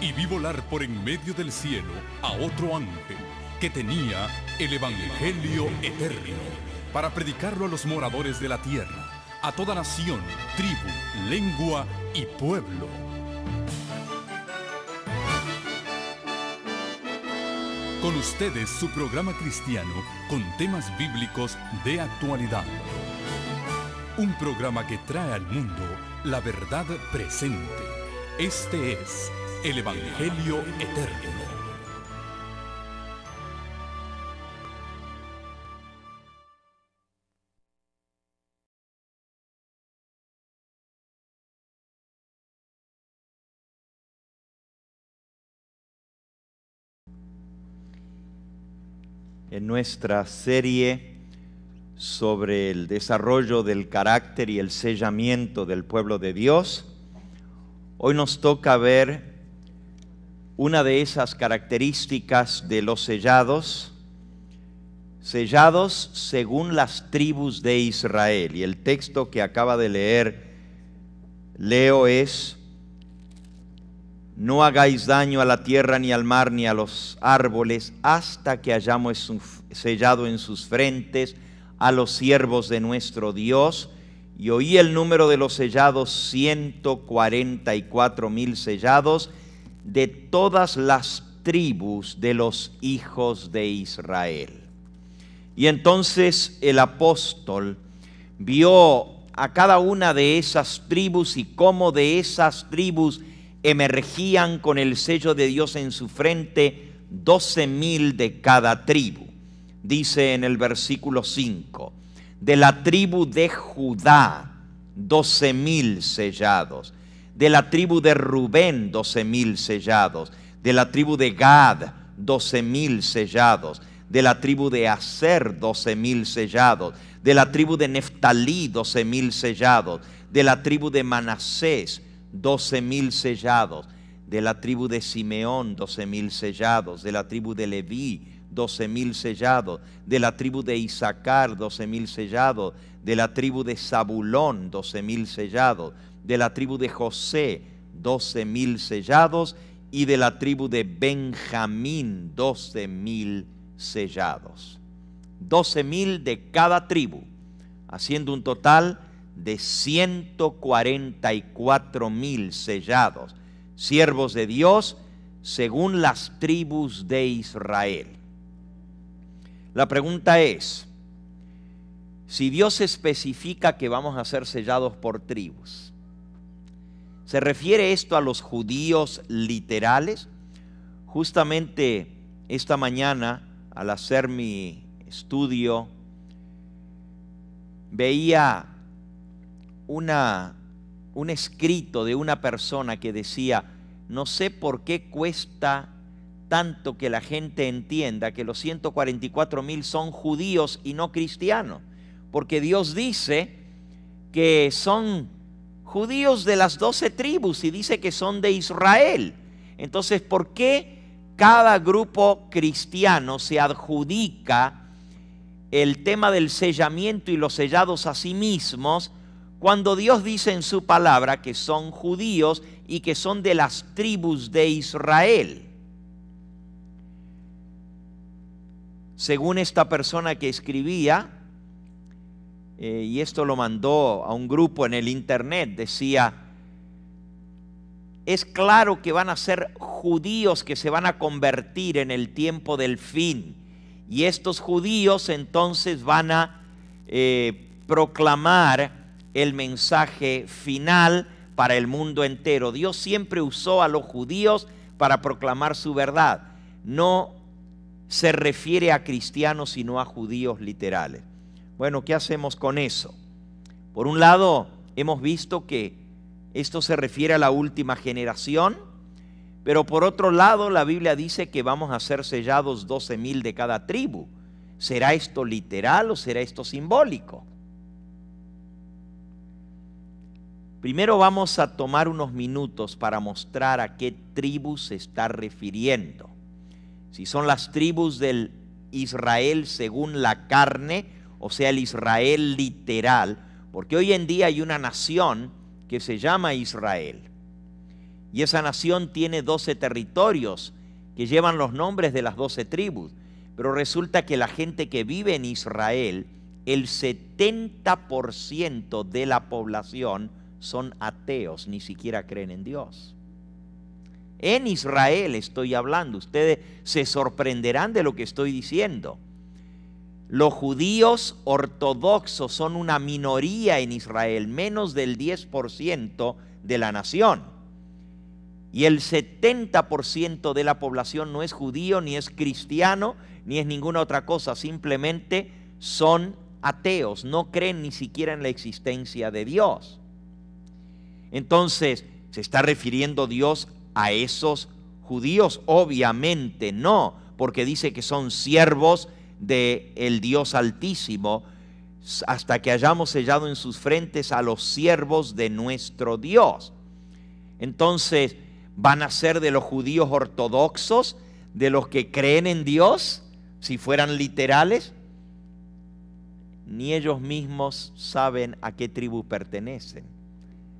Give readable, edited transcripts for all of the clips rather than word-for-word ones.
Y vi volar por en medio del cielo a otro ángel que tenía el Evangelio eterno para predicarlo a los moradores de la tierra, a toda nación, tribu, lengua y pueblo. Con ustedes su programa cristiano con temas bíblicos de actualidad. Un programa que trae al mundo la verdad presente. Este es el Evangelio eterno. En nuestra serie sobre el desarrollo del carácter y el sellamiento del pueblo de Dios, hoy nos toca ver una de esas características de los sellados según las tribus de Israel. Y el texto que acaba de leo es: no hagáis daño a la tierra, ni al mar, ni a los árboles, hasta que hayamos sellado en sus frentes a los siervos de nuestro Dios. Y oí el número de los sellados, 144,000 sellados, de todas las tribus de los hijos de Israel. Y entonces el apóstol vio a cada una de esas tribus y cómo de esas tribus emergían con el sello de Dios en su frente 12,000 de cada tribu. Dice en el versículo 5, de la tribu de Judá 12,000 sellados, de la tribu de Rubén 12,000 sellados, de la tribu de Gad 12,000 sellados, de la tribu de Aser 12,000 sellados, de la tribu de Neftalí 12,000 sellados, de la tribu de Manasés 12,000 sellados, de la tribu de Simeón 12,000 sellados, de la tribu de Leví 12,000 sellados, de la tribu de Isaacar 12,000 sellados, de la tribu de Zabulón 12,000 sellados, de la tribu de José 12,000 sellados y de la tribu de Benjamín 12,000 sellados. 12,000 de cada tribu, haciendo un total de 144,000 sellados, siervos de Dios según las tribus de Israel. La pregunta es, si Dios especifica que vamos a ser sellados por tribus, ¿se refiere esto a los judíos literales? Justamente esta mañana, al hacer mi estudio, veía un escrito de una persona que decía: no sé por qué cuesta tanto que la gente entienda que los 144,000 son judíos y no cristianos, porque Dios dice que son judíos de las 12 tribus y dice que son de Israel. Entonces, ¿por qué cada grupo cristiano se adjudica el tema del sellamiento y los sellados a sí mismos, cuando Dios dice en su palabra que son judíos y que son de las tribus de Israel? Según esta persona que escribía, y esto lo mandó a un grupo en el internet, decía: es claro que van a ser judíos que se van a convertir en el tiempo del fin, y estos judíos entonces van a proclamar el mensaje final para el mundo entero. Dios siempre usó a los judíos para proclamar su verdad. No se refiere a cristianos sino a judíos literales. Bueno, ¿qué hacemos con eso? Por un lado, hemos visto que esto se refiere a la última generación, pero por otro lado, la Biblia dice que vamos a ser sellados 12,000 de cada tribu. ¿Será esto literal o será esto simbólico? Primero vamos a tomar unos minutos para mostrar a qué tribu se está refiriendo. Si son las tribus del Israel según la carne, o sea, el Israel literal, porque hoy en día hay una nación que se llama Israel. Y esa nación tiene 12 territorios que llevan los nombres de las 12 tribus. Pero resulta que la gente que vive en Israel, el 70% de la población son ateos, ni siquiera creen en Dios. En Israel estoy hablando, ustedes se sorprenderán de lo que estoy diciendo. Los judíos ortodoxos son una minoría en Israel, menos del 10% de la nación. Y el 70% de la población no es judío, ni es cristiano, ni es ninguna otra cosa, simplemente son ateos, no creen ni siquiera en la existencia de Dios. Entonces, ¿se está refiriendo Dios a esos judíos? Obviamente no, porque dice que son siervos del Dios Altísimo, hasta que hayamos sellado en sus frentes a los siervos de nuestro Dios. Entonces, ¿van a ser de los judíos ortodoxos, de los que creen en Dios, si fueran literales? Ni ellos mismos saben a qué tribu pertenecen.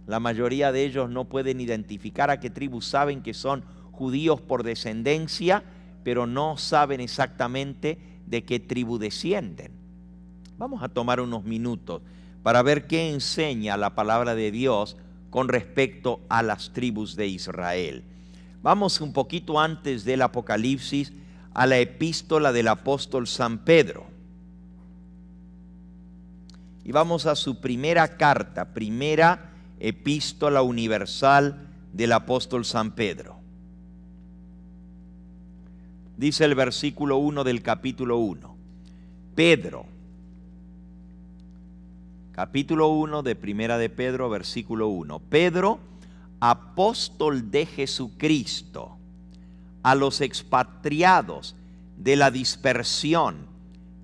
La mayoría de ellos no pueden identificar a qué tribu, saben que son judíos por descendencia, pero no saben exactamente de qué tribu descienden. Vamos a tomar unos minutos para ver qué enseña la palabra de Dios con respecto a las tribus de Israel. Vamos un poquito antes del Apocalipsis a la epístola del apóstol San Pedro. Y vamos a su primera carta, primera epístola universal del apóstol San Pedro. Dice el versículo 1 del capítulo 1. Pedro, capítulo 1 de primera de Pedro, versículo 1. Pedro, apóstol de Jesucristo, a los expatriados de la dispersión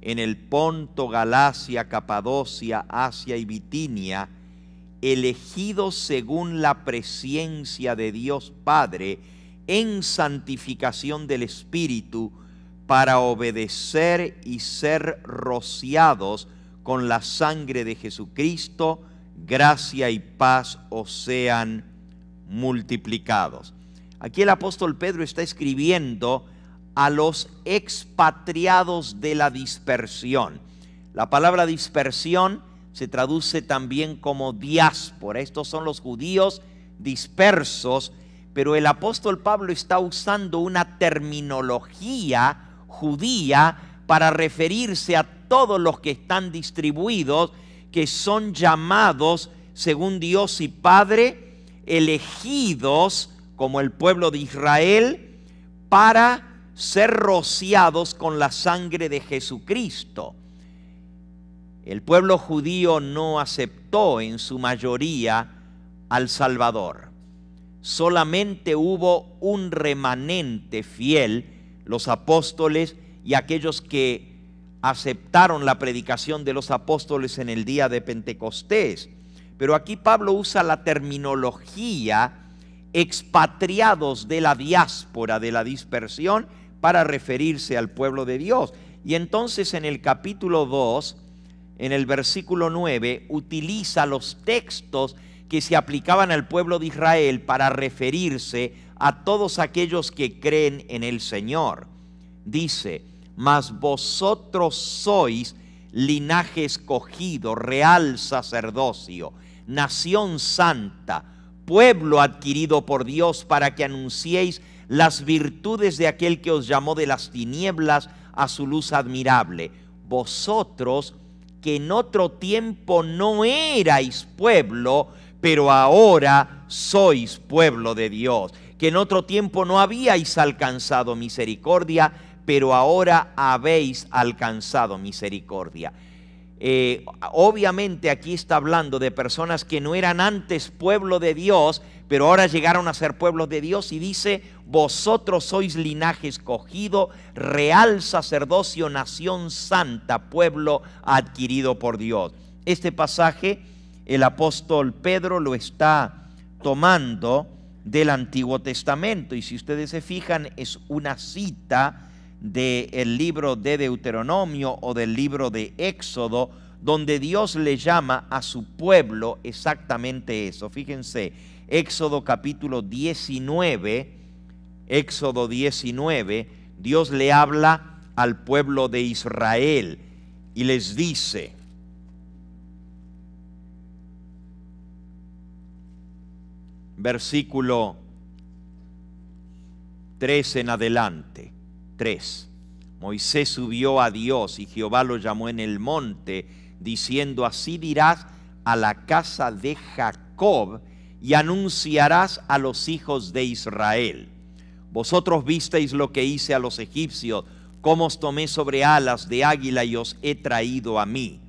en el Ponto, Galacia, Capadocia, Asia y Bitinia, elegidos según la presciencia de Dios Padre en santificación del Espíritu, para obedecer y ser rociados con la sangre de Jesucristo, gracia y paz os sean multiplicados. Aquí el apóstol Pedro está escribiendo a los expatriados de la dispersión. La palabra dispersión se traduce también como diáspora. Estos son los judíos dispersos, pero el apóstol Pablo está usando una terminología judía para referirse a todos los que están distribuidos, que son llamados según Dios y Padre, elegidos como el pueblo de Israel, para ser rociados con la sangre de Jesucristo. El pueblo judío no aceptó en su mayoría al Salvador. Solamente hubo un remanente fiel, los apóstoles y aquellos que aceptaron la predicación de los apóstoles en el día de Pentecostés. Pero aquí Pablo usa la terminología expatriados de la diáspora, de la dispersión, para referirse al pueblo de Dios. Y entonces en el capítulo 2, en el versículo 9, utiliza los textos que se aplicaban al pueblo de Israel para referirse a todos aquellos que creen en el Señor. Dice: mas vosotros sois linaje escogido, real sacerdocio, nación santa, pueblo adquirido por Dios, para que anunciéis las virtudes de aquel que os llamó de las tinieblas a su luz admirable. Vosotros que en otro tiempo no erais pueblo, pero ahora sois pueblo de Dios. Que en otro tiempo no habíais alcanzado misericordia, pero ahora habéis alcanzado misericordia. Obviamente aquí está hablando de personas que no eran antes pueblo de Dios, pero ahora llegaron a ser pueblos de Dios, y dice: vosotros sois linaje escogido, real sacerdocio, nación santa, pueblo adquirido por Dios. Este pasaje el apóstol Pedro lo está tomando del Antiguo Testamento, y si ustedes se fijan, es una cita del libro de Deuteronomio o del libro de Éxodo, donde Dios le llama a su pueblo exactamente eso. Fíjense, Éxodo capítulo 19, Éxodo 19, Dios le habla al pueblo de Israel y les dice, versículo 3 en adelante, 3. Moisés subió a Dios y Jehová lo llamó en el monte, diciendo, así dirás a la casa de Jacob y anunciarás a los hijos de Israel. Vosotros visteis lo que hice a los egipcios, cómo os tomé sobre alas de águila y os he traído a mí.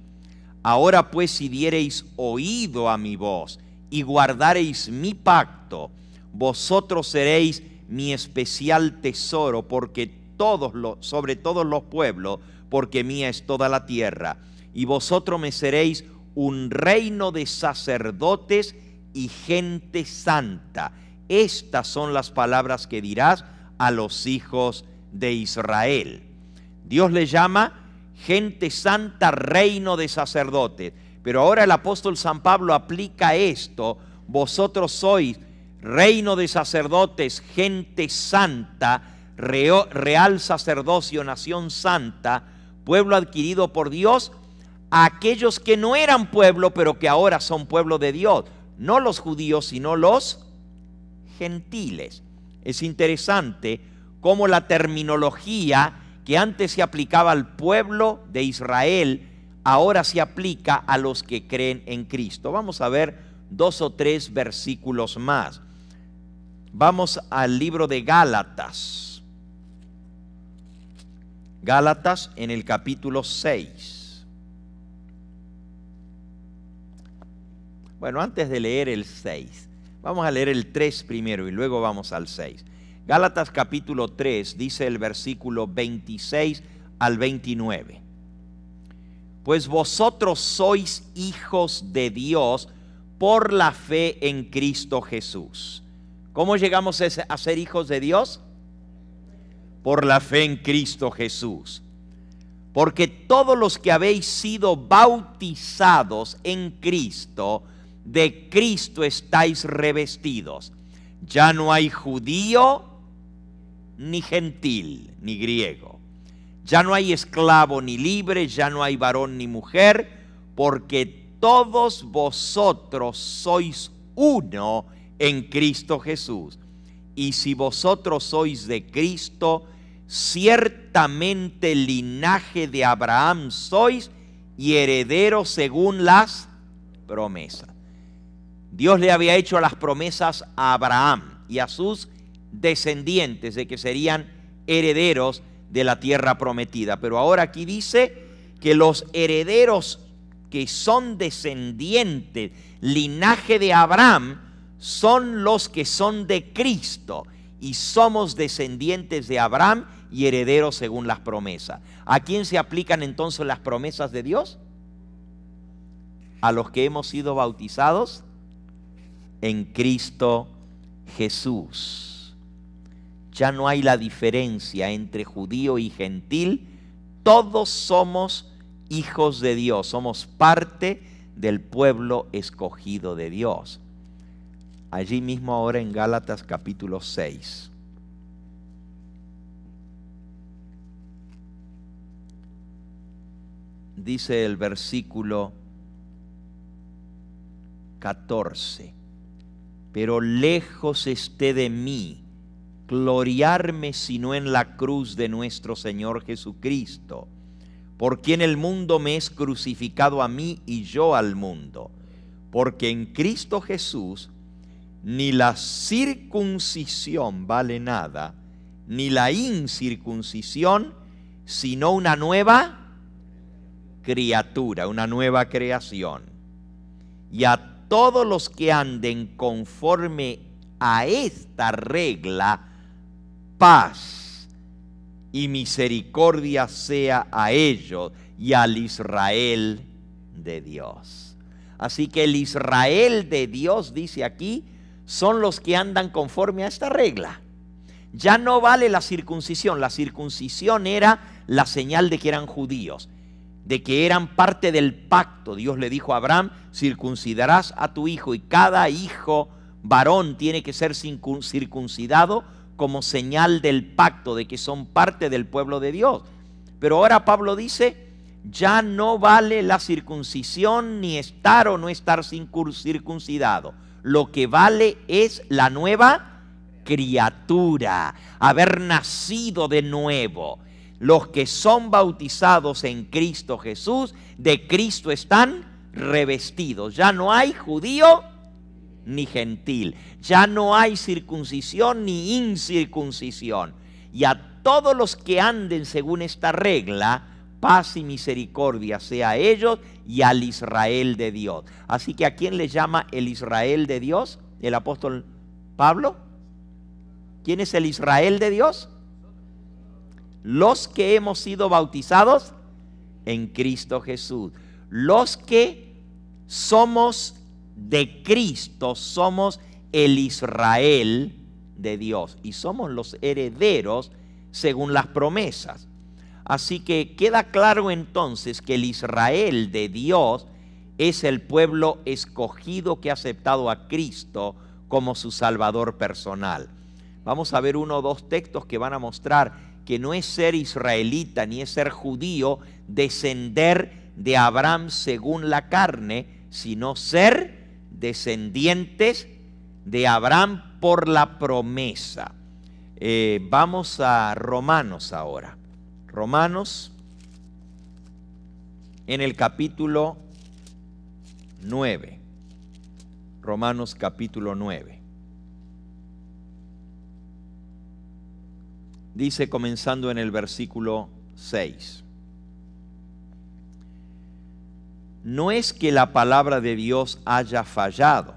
Ahora pues, si diereis oído a mi voz y guardareis mi pacto, vosotros seréis mi especial tesoro, porque sobre todos los pueblos, porque mía es toda la tierra. Y vosotros me seréis un reino de sacerdotes y gente santa. Estas son las palabras que dirás a los hijos de Israel. Dios le llama gente santa, reino de sacerdotes. Pero ahora el apóstol San Pablo aplica esto: vosotros sois reino de sacerdotes, gente santa, real sacerdocio, nación santa, pueblo adquirido por Dios, a aquellos que no eran pueblo, pero que ahora son pueblo de Dios. No los judíos, sino los gentiles. Es interesante cómo la terminología que antes se aplicaba al pueblo de Israel, ahora se aplica a los que creen en Cristo. Vamos a ver 2 o 3 versículos más. Vamos al libro de Gálatas. Gálatas en el capítulo 6. Bueno, antes de leer el 6, vamos a leer el 3 primero y luego vamos al 6. Gálatas capítulo 3 dice el versículo 26 al 29. Pues vosotros sois hijos de Dios por la fe en Cristo Jesús. ¿Cómo llegamos a ser hijos de Dios? Por la fe en Cristo Jesús. Porque todos los que habéis sido bautizados en Cristo, de Cristo estáis revestidos. Ya no hay judío, ni gentil, ni griego. Ya no hay esclavo ni libre, ya no hay varón ni mujer, porque todos vosotros sois uno en Cristo Jesús. Y si vosotros sois de Cristo, ciertamente linaje de Abraham sois y herederos según las promesas. Dios le había hecho las promesas a Abraham y a sus descendientes de que serían herederos de la tierra prometida. Pero ahora aquí dice que los herederos que son descendientes, linaje de Abraham, son los que son de Cristo, y somos descendientes de Abraham y herederos según las promesas. ¿A quién se aplican entonces las promesas de Dios? A los que hemos sido bautizados en Cristo Jesús. Ya no hay la diferencia entre judío y gentil. Todos somos hijos de Dios, somos parte del pueblo escogido de Dios. Allí mismo ahora en Gálatas capítulo 6. Dice el versículo 14. Pero lejos esté de mí gloriarme sino en la cruz de nuestro Señor Jesucristo, por quien el mundo me es crucificado a mí y yo al mundo. Porque en Cristo Jesús ni la circuncisión vale nada, ni la incircuncisión, sino una nueva criatura, una nueva creación. Y a todos los que anden conforme a esta regla, paz y misericordia sea a ellos y al Israel de Dios. Así que el Israel de Dios, dice aquí, son los que andan conforme a esta regla. Ya no vale la circuncisión. La circuncisión era la señal de que eran judíos. de que eran parte del pacto. Dios le dijo a Abraham, circuncidarás a tu hijo, y cada hijo varón tiene que ser circuncidado como señal del pacto, de que son parte del pueblo de Dios. Pero ahora Pablo dice, ya no vale la circuncisión ni estar o no estar circuncidado. Lo que vale es la nueva criatura, haber nacido de nuevo. Los que son bautizados en Cristo Jesús, de Cristo están revestidos. Ya no hay judío ni gentil, ya no hay circuncisión ni incircuncisión. Y a todos los que anden según esta regla, paz y misericordia sea a ellos y al Israel de Dios. Así que ¿a quién le llama el Israel de Dios? ¿El apóstol Pablo? ¿Quién es el Israel de Dios? Los que hemos sido bautizados en Cristo Jesús. Los que somos de Cristo, somos el Israel de Dios y somos los herederos según las promesas. Así que queda claro entonces que el Israel de Dios es el pueblo escogido que ha aceptado a Cristo como su Salvador personal. Vamos a ver uno o dos textos que van a mostrar que no es ser israelita ni es ser judío descender de Abraham según la carne, sino ser descendientes de Abraham por la promesa. Vamos a Romanos ahora. Romanos en el capítulo 9. Romanos capítulo 9. Dice, comenzando en el versículo 6. No es que la palabra de Dios haya fallado,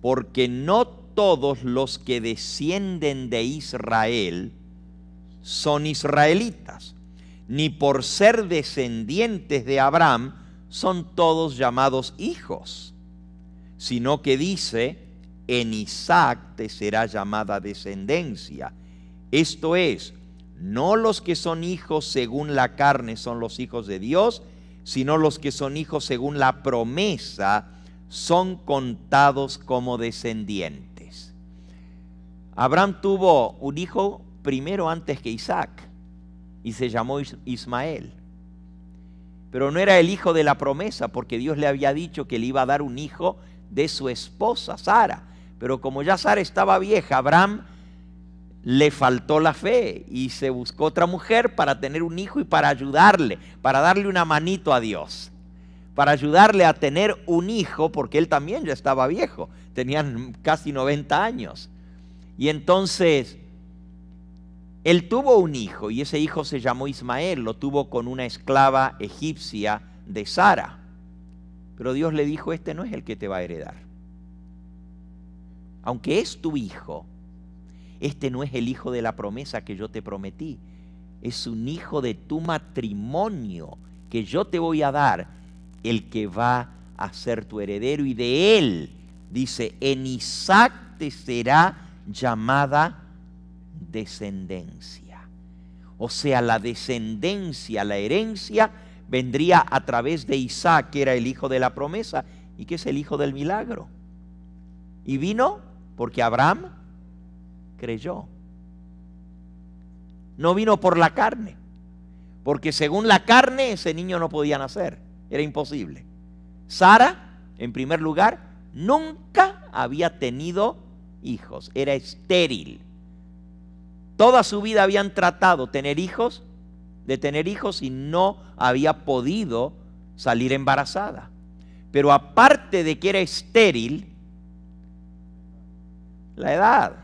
porque no todos los que descienden de Israel son israelitas, ni por ser descendientes de Abraham son todos llamados hijos, sino que dice, en Isaac te será llamada descendencia. Esto es, no los que son hijos según la carne son los hijos de Dios, sino los que son hijos según la promesa son contados como descendientes. Abraham tuvo un hijo primero antes que Isaac y se llamó Ismael. Pero no era el hijo de la promesa, porque Dios le había dicho que le iba a dar un hijo de su esposa Sara. Pero como ya Sara estaba vieja, Abraham le faltó la fe y se buscó otra mujer para tener un hijo y para ayudarle, para darle una manito a Dios, para ayudarle a tener un hijo, porque él también ya estaba viejo, tenían casi 90 años. Y entonces él tuvo un hijo y ese hijo se llamó Ismael, lo tuvo con una esclava egipcia de Sara. Pero Dios le dijo, este no es el que te va a heredar. Aunque es tu hijo, este no es el hijo de la promesa que yo te prometí. Es un hijo de tu matrimonio que yo te voy a dar, el que va a ser tu heredero. Y de él, dice, en Isaac te será llamada descendencia. O sea, la descendencia, la herencia, vendría a través de Isaac, que era el hijo de la promesa y que es el hijo del milagro. Y vino porque Abraham creyó. No vino por la carne, porque según la carne ese niño no podía nacer, era imposible. Sara, en primer lugar, nunca había tenido hijos, era estéril. Toda su vida habían tratado de tener hijos y no había podido salir embarazada. Pero aparte de que era estéril, la edad.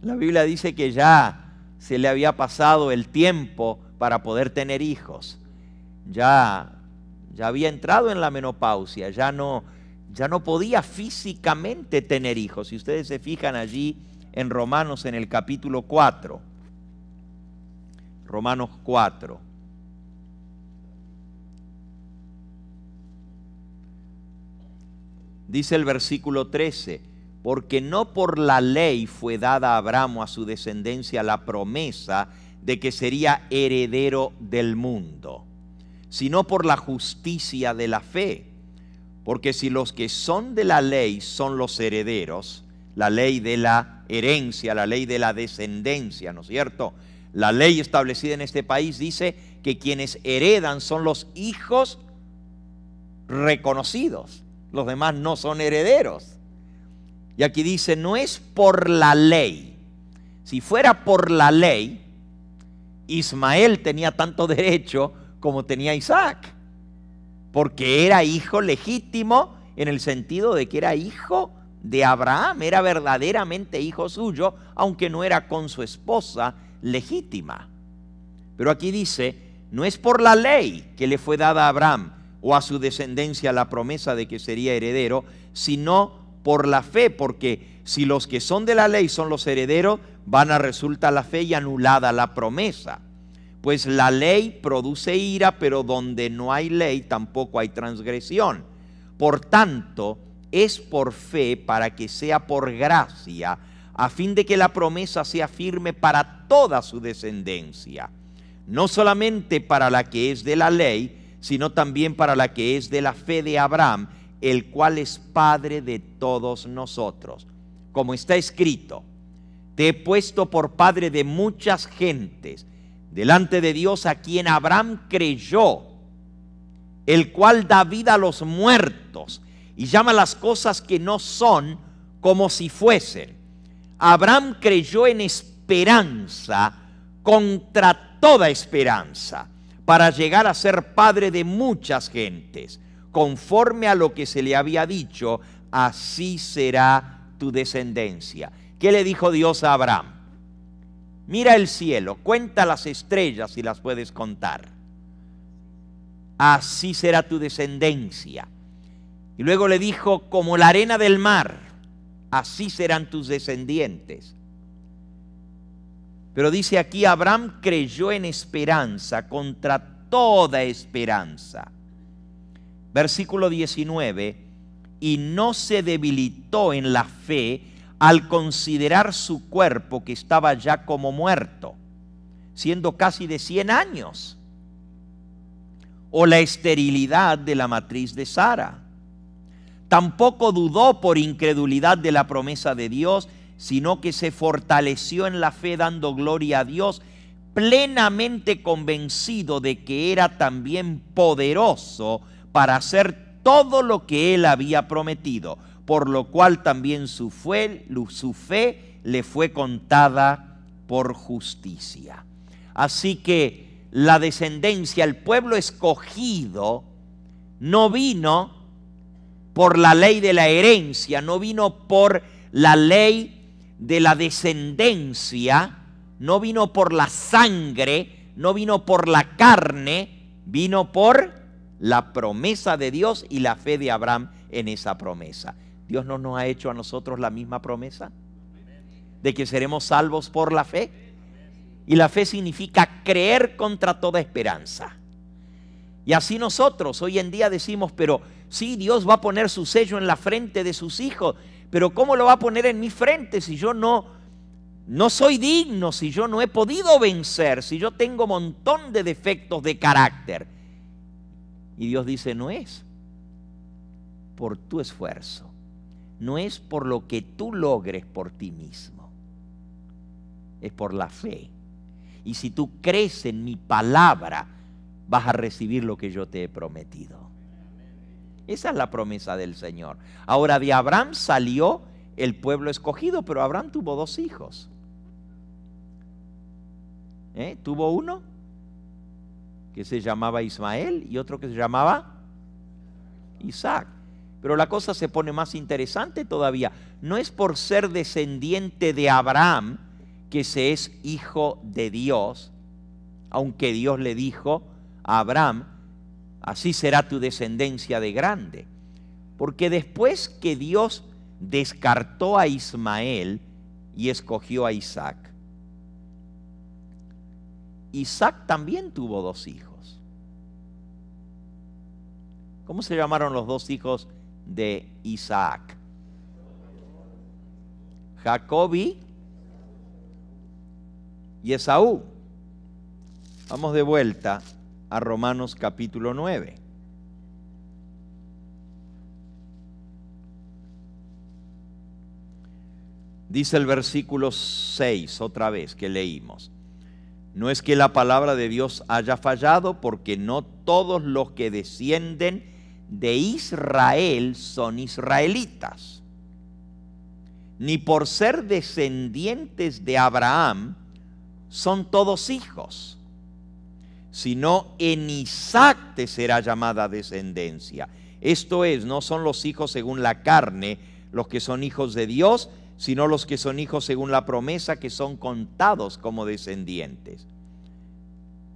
La Biblia dice que ya se le había pasado el tiempo para poder tener hijos. Ya había entrado en la menopausia, ya no podía físicamente tener hijos. Si ustedes se fijan allí en Romanos en el capítulo 4, Romanos 4. Dice el versículo 13, porque no por la ley fue dada a Abraham o a su descendencia la promesa de que sería heredero del mundo, sino por la justicia de la fe. Porque si los que son de la ley son los herederos, la ley de la herencia, la ley de la descendencia, ¿no es cierto? La ley establecida en este país dice que quienes heredan son los hijos reconocidos, los demás no son herederos. Y aquí dice, no es por la ley. Si fuera por la ley, Ismael tenía tanto derecho como tenía Isaac, porque era hijo legítimo en el sentido de que era hijo de Abraham, era verdaderamente hijo suyo, aunque no era con su esposa legítima. Pero aquí dice, no es por la ley que le fue dada a Abraham o a su descendencia la promesa de que sería heredero, sino por la fe, porque si los que son de la ley son los herederos, vana resulta la fe y anulada la promesa. Pues la ley produce ira, pero donde no hay ley tampoco hay transgresión. Por tanto, es por fe para que sea por gracia, a fin de que la promesa sea firme para toda su descendencia, no solamente para la que es de la ley, sino también para la que es de la fe de Abraham, el cual es Padre de todos nosotros. Como está escrito, te he puesto por padre de muchas gentes, delante de Dios a quien Abraham creyó, el cual da vida a los muertos y llama las cosas que no son como si fuesen. Abraham creyó en esperanza contra toda esperanza, para llegar a ser padre de muchas gentes, conforme a lo que se le había dicho, así será tu descendencia. ¿Qué le dijo Dios a Abraham? Mira el cielo, cuenta las estrellas si las puedes contar. Así será tu descendencia. Y luego le dijo, como la arena del mar, así serán tus descendientes. Pero dice aquí, Abraham creyó en esperanza contra toda esperanza. Versículo 19, y no se debilitó en la fe al considerar su cuerpo que estaba ya como muerto, siendo casi de 100 años, o la esterilidad de la matriz de Sara. Tampoco dudó por incredulidad de la promesa de Dios, sino que se fortaleció en la fe dando gloria a Dios, plenamente convencido de que era también poderoso para hacer todo lo que él había prometido, por lo cual también su fe le fue contada por justicia. Así que la descendencia, el pueblo escogido, no vino por la ley de la herencia, no vino por la ley de la descendencia, no vino por la sangre, no vino por la carne, vino por la promesa de Dios y la fe de Abraham en esa promesa. ¿Dios no nos ha hecho a nosotros la misma promesa? ¿De que seremos salvos por la fe? Y la fe significa creer contra toda esperanza. Y así nosotros hoy en día decimos, pero sí, Dios va a poner su sello en la frente de sus hijos, pero ¿cómo lo va a poner en mi frente si yo no soy digno, si yo no he podido vencer, si yo tengo un montón de defectos de carácter? Y Dios dice, no es por tu esfuerzo, no es por lo que tú logres por ti mismo, es por la fe. Y si tú crees en mi palabra, vas a recibir lo que yo te he prometido. Esa es la promesa del Señor. Ahora, de Abraham salió el pueblo escogido, pero Abraham tuvo 2 hijos. Tuvo uno que se llamaba Ismael y otro que se llamaba Isaac. Pero la cosa se pone más interesante todavía. No es por ser descendiente de Abraham que se es hijo de Dios, aunque Dios le dijo a Abraham, así será tu descendencia de grande. Porque después que Dios descartó a Ismael y escogió a Isaac, Isaac también tuvo 2 hijos. ¿Cómo se llamaron los 2 hijos de Isaac? Jacob y Esaú. Vamos de vuelta a Romanos capítulo 9. Dice el versículo 6, otra vez que leímos. No es que la palabra de Dios haya fallado, porque no todos los que descienden de Israel son israelitas. Ni por ser descendientes de Abraham son todos hijos, sino en Isaac te será llamada descendencia. Esto es, no son los hijos según la carne los que son hijos de Dios, sino los que son hijos según la promesa, que son contados como descendientes.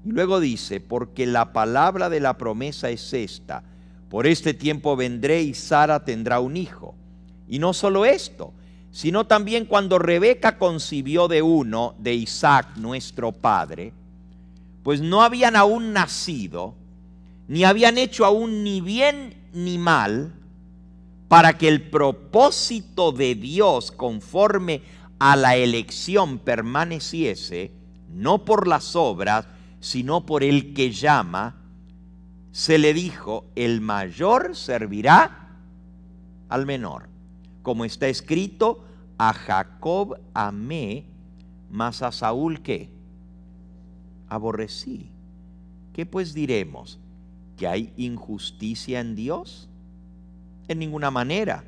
Y luego dice, porque la palabra de la promesa es esta: por este tiempo vendré y Sara tendrá un hijo. Y no solo esto, sino también cuando Rebeca concibió de uno, de Isaac nuestro padre, pues no habían aún nacido, ni habían hecho aún ni bien ni mal, para que el propósito de Dios conforme a la elección permaneciese, no por las obras, sino por el que llama. Se le dijo, el mayor servirá al menor. Como está escrito, a Jacob amé, mas a Saúl ¿qué? Aborrecí. ¿Qué pues diremos? ¿Que hay injusticia en Dios? En ninguna manera.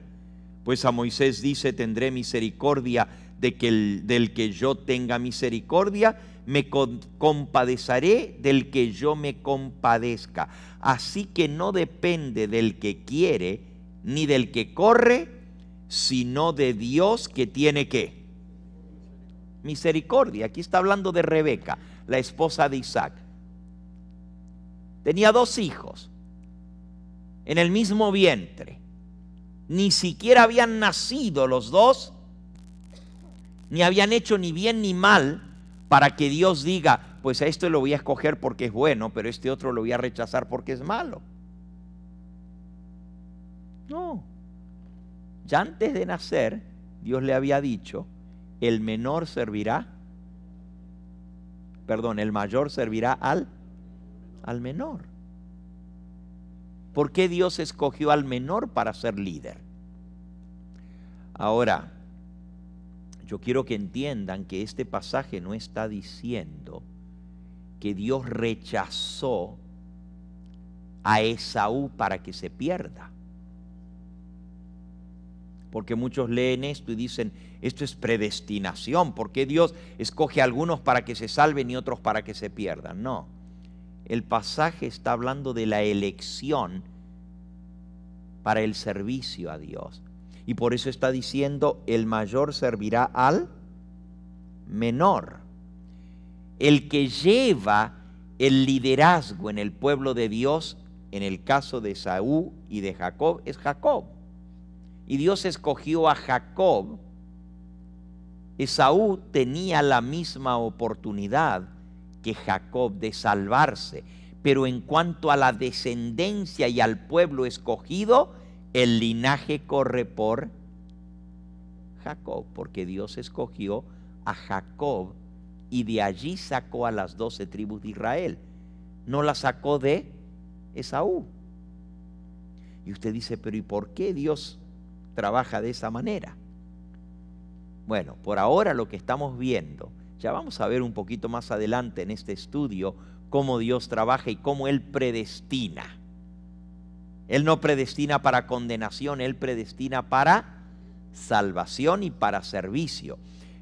Pues a Moisés dice, tendré misericordia del que yo tenga misericordia, me compadeceré del que yo me compadezca. Así que no depende del que quiere, ni del que corre, sino de Dios que tiene ¿qué? Misericordia. Aquí está hablando de Rebeca, la esposa de Isaac. Tenía 2 hijos en el mismo vientre. Ni siquiera habían nacido los 2, ni habían hecho ni bien ni mal, para que Dios diga, pues a esto lo voy a escoger porque es bueno, pero este otro lo voy a rechazar porque es malo. No. Ya antes de nacer, Dios le había dicho, el mayor servirá al menor. ¿Por qué Dios escogió al menor para ser líder? Ahora, yo quiero que entiendan que este pasaje no está diciendo que Dios rechazó a Esaú para que se pierda. Porque muchos leen esto y dicen, esto es predestinación. ¿Por qué Dios escoge a algunos para que se salven y otros para que se pierdan? No. El pasaje está hablando de la elección para el servicio a Dios. Y por eso está diciendo, el mayor servirá al menor. El que lleva el liderazgo en el pueblo de Dios, en el caso de Esaú y de Jacob, es Jacob. Y Dios escogió a Jacob. Esaú tenía la misma oportunidad que Jacob de salvarse, pero en cuanto a la descendencia y al pueblo escogido, el linaje corre por Jacob, porque Dios escogió a Jacob y de allí sacó a las 12 tribus de Israel. No la sacó de Esaú. Y usted dice, pero ¿y por qué Dios trabaja de esa manera? Bueno, por ahora lo que estamos viendo, ya vamos a ver un poquito más adelante en este estudio cómo Dios trabaja y cómo Él predestina. Él no predestina para condenación, Él predestina para salvación y para servicio.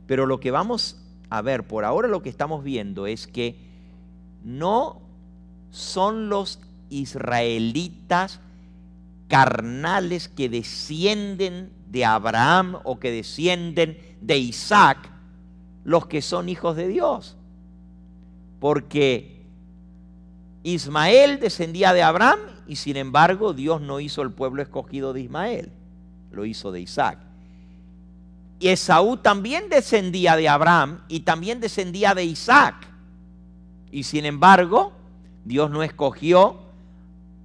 Pero lo que vamos a ver, por ahora lo que estamos viendo es que no son los israelitas carnales que descienden de Abraham o que descienden de Isaac los que son hijos de Dios. Porque Ismael descendía de Abraham y sin embargo Dios no hizo el pueblo escogido de Ismael, lo hizo de Isaac. Y Esaú también descendía de Abraham y también descendía de Isaac. Y sin embargo, Dios no escogió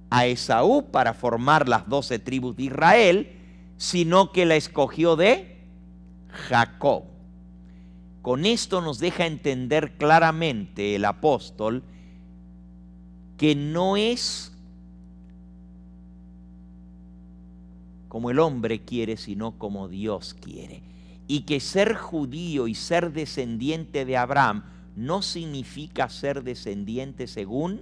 a Esaú para formar las 12 tribus de Israel, sino que la escogió de Jacob. Con esto nos deja entender claramente el apóstol que no es como el hombre quiere, sino como Dios quiere. Y que ser judío y ser descendiente de Abraham no significa ser descendiente según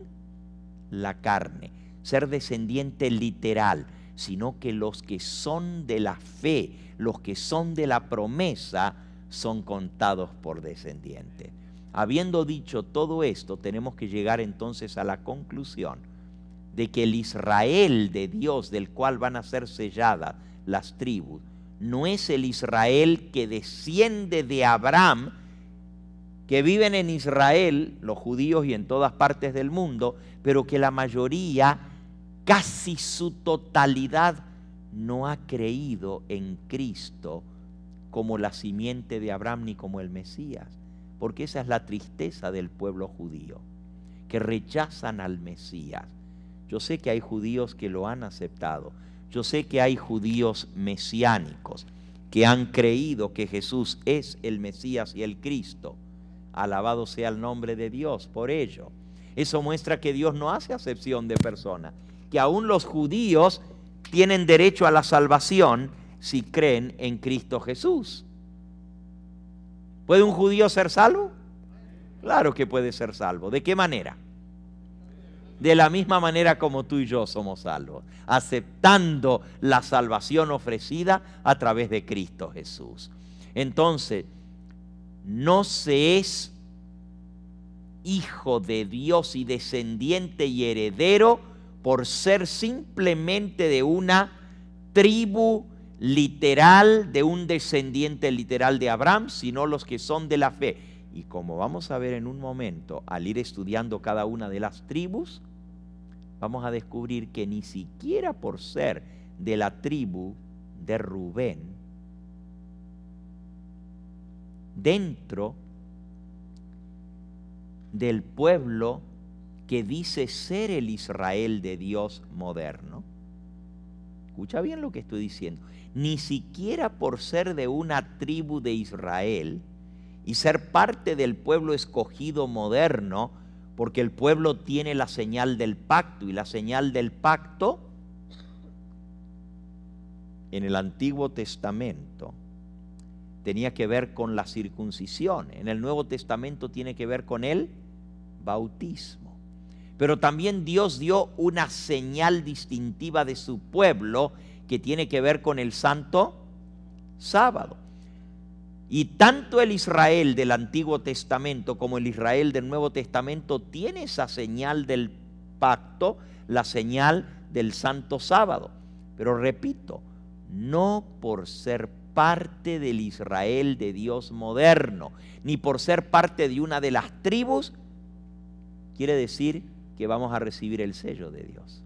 la carne, ser descendiente literal, sino que los que son de la fe, los que son de la promesa, son contados por descendientes. Habiendo dicho todo esto, tenemos que llegar entonces a la conclusión de que el Israel de Dios, del cual van a ser selladas las tribus, no es el Israel que desciende de Abraham, que viven en Israel, los judíos y en todas partes del mundo, pero que la mayoría, casi su totalidad, no ha creído en Cristo como la simiente de Abraham ni como el Mesías. Porque esa es la tristeza del pueblo judío, que rechazan al Mesías. Yo sé que hay judíos que lo han aceptado. Yo sé que hay judíos mesiánicos que han creído que Jesús es el Mesías y el Cristo. Alabado sea el nombre de Dios por ello. Eso muestra que Dios no hace acepción de personas, que aún los judíos tienen derecho a la salvación si creen en Cristo Jesús. ¿Puede un judío ser salvo? Claro que puede ser salvo. ¿De qué manera? De la misma manera como tú y yo somos salvos, aceptando la salvación ofrecida a través de Cristo Jesús. Entonces, no se es hijo de Dios y descendiente y heredero por ser simplemente de una tribu literal, de un descendiente literal de Abraham, sino los que son de la fe. Y como vamos a ver en un momento, al ir estudiando cada una de las tribus, vamos a descubrir que ni siquiera por ser de la tribu de Rubén, dentro del pueblo que dice ser el Israel de Dios moderno, escucha bien lo que estoy diciendo, ni siquiera por ser de una tribu de Israel y ser parte del pueblo escogido moderno, porque el pueblo tiene la señal del pacto, y la señal del pacto en el Antiguo Testamento tenía que ver con la circuncisión, en el Nuevo Testamento tiene que ver con el bautismo. Pero también Dios dio una señal distintiva de su pueblo que tiene que ver con el Santo Sábado. Y tanto el Israel del Antiguo Testamento como el Israel del Nuevo Testamento tiene esa señal del pacto, la señal del Santo Sábado. Pero repito, no por ser parte del Israel de Dios moderno, ni por ser parte de una de las tribus, quiere decir que vamos a recibir el sello de Dios.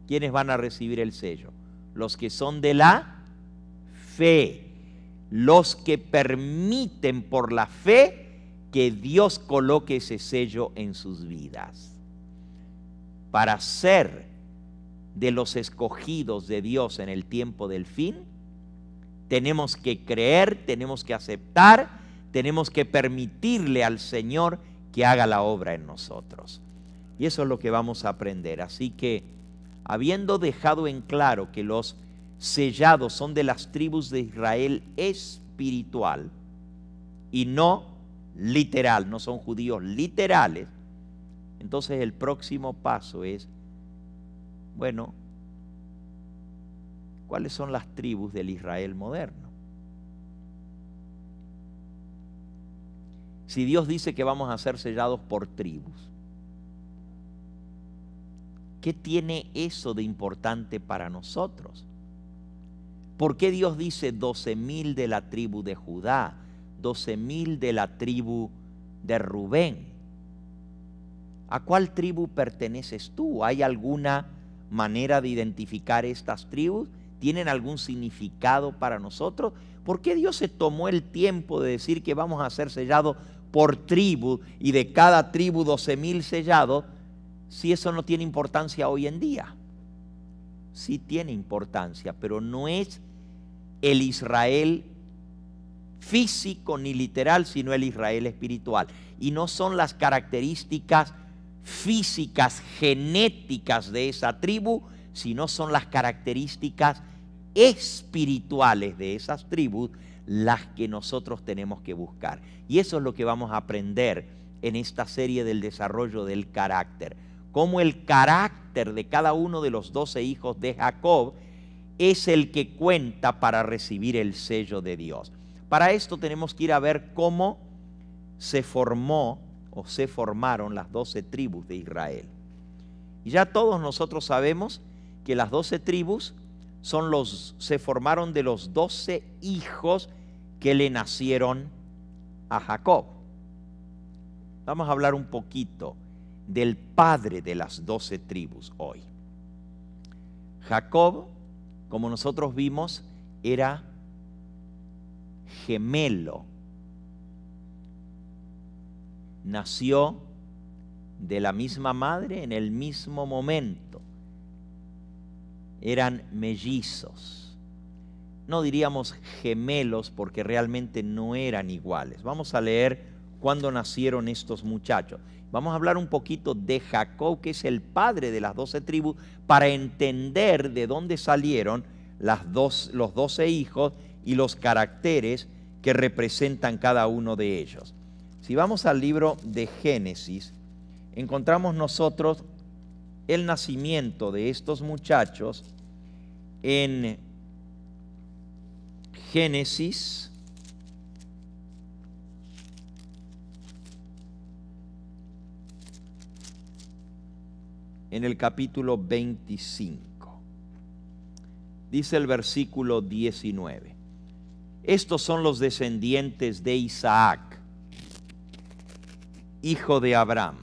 ¿Quiénes van a recibir el sello? Los que son de la fe, los que permiten por la fe que Dios coloque ese sello en sus vidas. Para ser de los escogidos de Dios en el tiempo del fin, tenemos que creer, tenemos que aceptar, tenemos que permitirle al Señor que haga la obra en nosotros. Y eso es lo que vamos a aprender. Así que, habiendo dejado en claro que los sellados son de las tribus de Israel espiritual y no literal, no son judíos literales, entonces el próximo paso es, bueno, ¿cuáles son las tribus del Israel moderno? Si Dios dice que vamos a ser sellados por tribus, ¿qué tiene eso de importante para nosotros? ¿Por qué Dios dice 12,000 de la tribu de Judá, 12,000 de la tribu de Rubén? ¿A cuál tribu perteneces tú? ¿Hay alguna manera de identificar estas tribus? ¿Tienen algún significado para nosotros? ¿Por qué Dios se tomó el tiempo de decir que vamos a ser sellados por tribu y de cada tribu 12,000 sellados, si eso no tiene importancia hoy en día? Sí tiene importancia, pero no es el Israel físico ni literal, sino el Israel espiritual. Y no son las características físicas, genéticas de esa tribu, sino son las características espirituales de esas tribus las que nosotros tenemos que buscar. Y eso es lo que vamos a aprender en esta serie del desarrollo del carácter. Cómo el carácter de cada uno de los 12 hijos de Jacob es el que cuenta para recibir el sello de Dios. Para esto tenemos que ir a ver cómo se formó o se formaron las 12 tribus de Israel. Y ya todos nosotros sabemos que las 12 tribus se formaron de los 12 hijos que le nacieron a Jacob. Vamos a hablar un poquito del padre de las 12 tribus hoy. Jacob, como nosotros vimos, era gemelo. Nació de la misma madre en el mismo momento. Eran mellizos. No diríamos gemelos porque realmente no eran iguales. Vamos a leer cuándo nacieron estos muchachos. Vamos a hablar un poquito de Jacob, que es el padre de las 12 tribus, para entender de dónde salieron los 12 hijos y los caracteres que representan cada uno de ellos. Si vamos al libro de Génesis, encontramos nosotros el nacimiento de estos muchachos en Génesis en el capítulo 25. Dice el versículo 19. Estos son los descendientes de Isaac, hijo de Abraham.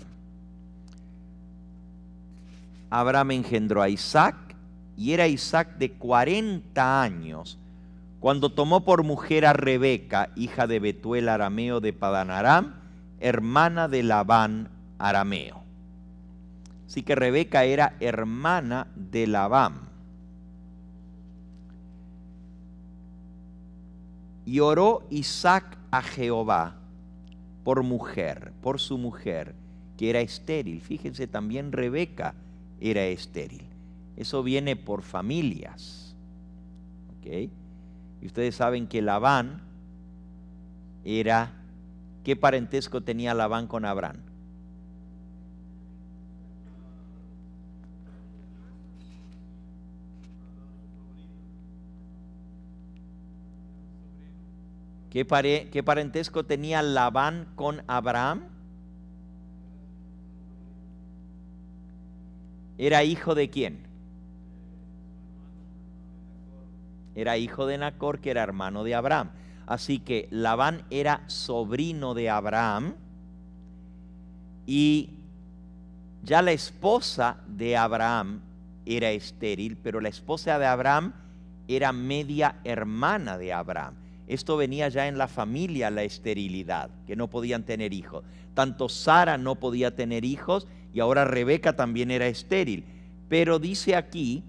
Abraham engendró a Isaac, y era Isaac de 40 años cuando tomó por mujer a Rebeca, hija de Betuel arameo de Padán Aram, hermana de Labán arameo. Así que Rebeca era hermana de Labán. Y oró Isaac a Jehová por su mujer, que era estéril. Fíjense, también Rebeca era estéril. Eso viene por familias. ¿Okay? Y ustedes saben que Labán era, ¿qué parentesco tenía Labán con Abraham? ¿Qué parentesco tenía Labán con Abraham? ¿Era hijo de quién? Era hijo de Nacor, que era hermano de Abraham. Así que Labán era sobrino de Abraham, y ya la esposa de Abraham era estéril, pero la esposa de Abraham era media hermana de Abraham. Esto venía ya en la familia, la esterilidad, que no podían tener hijos. Tanto Sara no podía tener hijos, y ahora Rebeca también era estéril. Pero dice aquí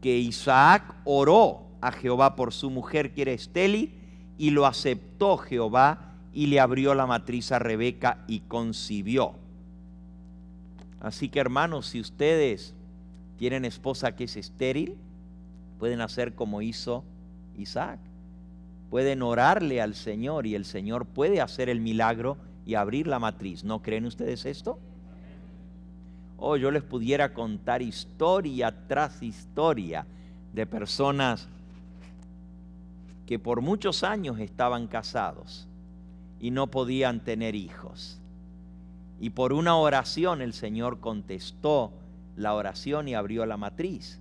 que Isaac oró a Jehová por su mujer, que era estéril, y lo aceptó Jehová, y le abrió la matriz a Rebeca y concibió. Así que, hermanos, si ustedes tienen esposa que es estéril, pueden hacer como hizo Isaac. Pueden orarle al Señor, y el Señor puede hacer el milagro y abrir la matriz. ¿No creen ustedes esto? Oh, yo les pudiera contar historia tras historia de personas que por muchos años estaban casados y no podían tener hijos. Y por una oración el Señor contestó la oración y abrió la matriz.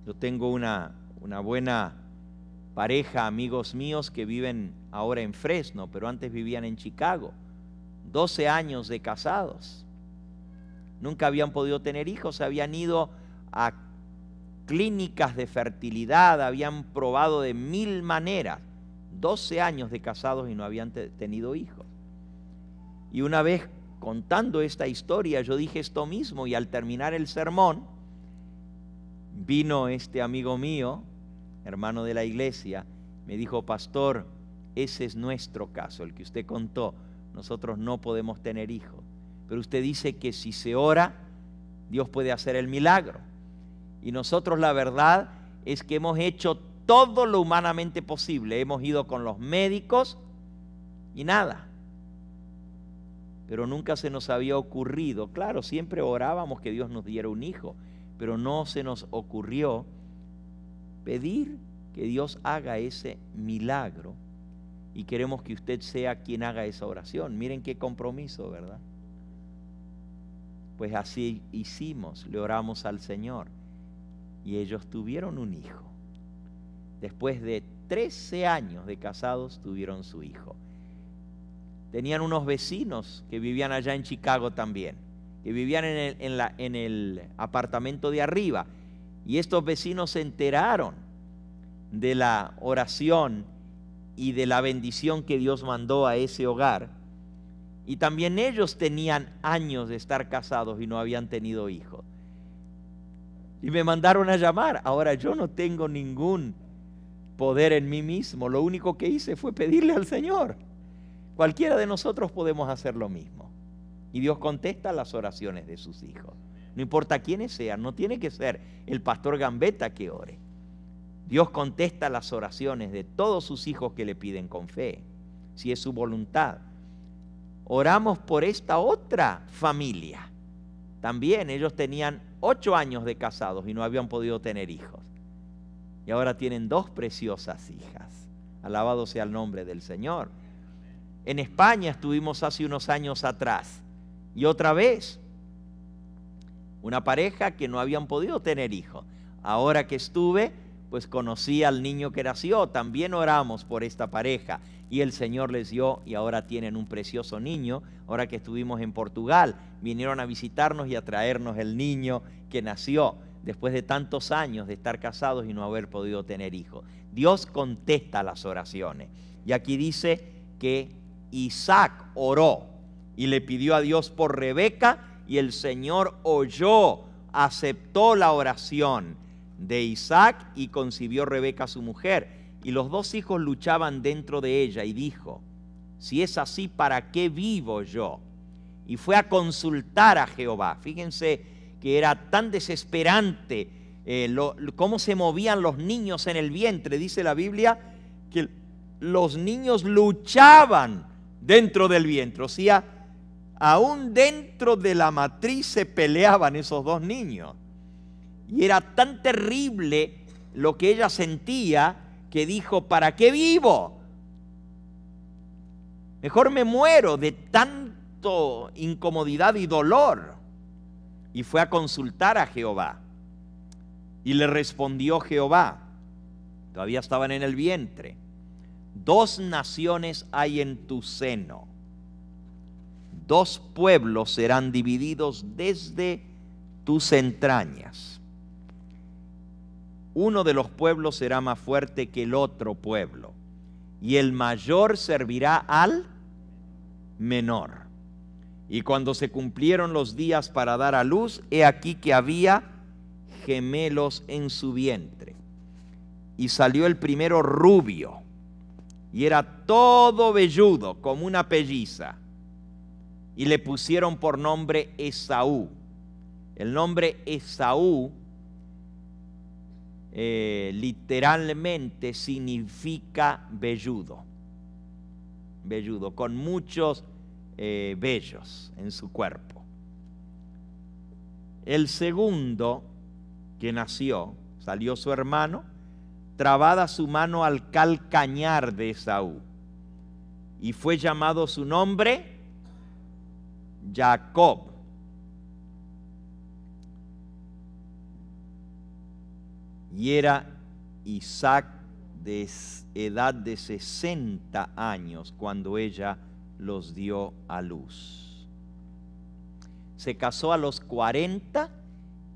Yo tengo una buena pareja, amigos míos, que viven ahora en Fresno, pero antes vivían en Chicago. 12 años de casados. Nunca habían podido tener hijos, habían ido a clínicas de fertilidad, habían probado de 1000 maneras. 12 años de casados y no habían tenido hijos. Y una vez contando esta historia, yo dije esto mismo, y al terminar el sermón, vino este amigo mío, hermano de la iglesia, me dijo: pastor, ese es nuestro caso, el que usted contó. Nosotros no podemos tener hijos, pero usted dice que si se ora, Dios puede hacer el milagro. Y nosotros la verdad es que hemos hecho todo lo humanamente posible. Hemos ido con los médicos y nada. Pero nunca se nos había ocurrido, claro, siempre orábamos que Dios nos diera un hijo, pero no se nos ocurrió pedir que Dios haga ese milagro, y queremos que usted sea quien haga esa oración. Miren qué compromiso, ¿verdad? Pues así hicimos, le oramos al Señor, y ellos tuvieron un hijo. Después de 13 años de casados tuvieron su hijo. Tenían unos vecinos que vivían allá en Chicago también, que vivían en el apartamento de arriba, y estos vecinos se enteraron de la oración y de la bendición que Dios mandó a ese hogar, y también ellos tenían años de estar casados y no habían tenido hijos, y me mandaron a llamar. Ahora yo no tengo ningún poder en mí mismo, lo único que hice fue pedirle al Señor. Cualquiera de nosotros podemos hacer lo mismo, y Dios contesta las oraciones de sus hijos, no importa quiénes sean. No tiene que ser el pastor Gambetta que ore. Dios contesta las oraciones de todos sus hijos que le piden con fe, si es su voluntad. Oramos por esta otra familia. También ellos tenían 8 años de casados y no habían podido tener hijos, y ahora tienen 2 preciosas hijas. Alabado sea el nombre del Señor. En España estuvimos hace unos años atrás, y otra vez una pareja que no habían podido tener hijos. Ahora que estuve, pues conocí al niño que nació. También oramos por esta pareja y el Señor les dio, y ahora tienen un precioso niño. Ahora que estuvimos en Portugal, vinieron a visitarnos y a traernos el niño que nació después de tantos años de estar casados y no haber podido tener hijos. Dios contesta las oraciones, y aquí dice que Isaac oró y le pidió a Dios por Rebeca, y el Señor oyó, aceptó la oración de Isaac, y concibió Rebeca su mujer. Y los 2 hijos luchaban dentro de ella, y dijo: si es así, ¿para qué vivo yo? Y fue a consultar a Jehová. Fíjense que era tan desesperante cómo se movían los niños en el vientre. Dice la Biblia que los niños luchaban dentro del vientre, o sea, aún dentro de la matriz se peleaban esos 2 niños. Y era tan terrible lo que ella sentía que dijo: ¿para qué vivo? Mejor me muero de tanto incomodidad y dolor. Y fue a consultar a Jehová, y le respondió Jehová, todavía estaban en el vientre: 2 naciones hay en tu seno, 2 pueblos serán divididos desde tus entrañas. Uno de los pueblos será más fuerte que el otro pueblo, y el mayor servirá al menor. Y cuando se cumplieron los días para dar a luz, he aquí que había gemelos en su vientre. Y salió el primero rubio, y era todo velludo como una pelliza, y le pusieron por nombre Esaú. El nombre Esaú literalmente significa velludo, velludo, con muchos vellos en su cuerpo. El segundo que nació, salió su hermano, trabada su mano al calcañar de Esaú, y fue llamado su nombre Jacob. Y era Isaac de edad de 60 años cuando ella los dio a luz. Se casó a los 40,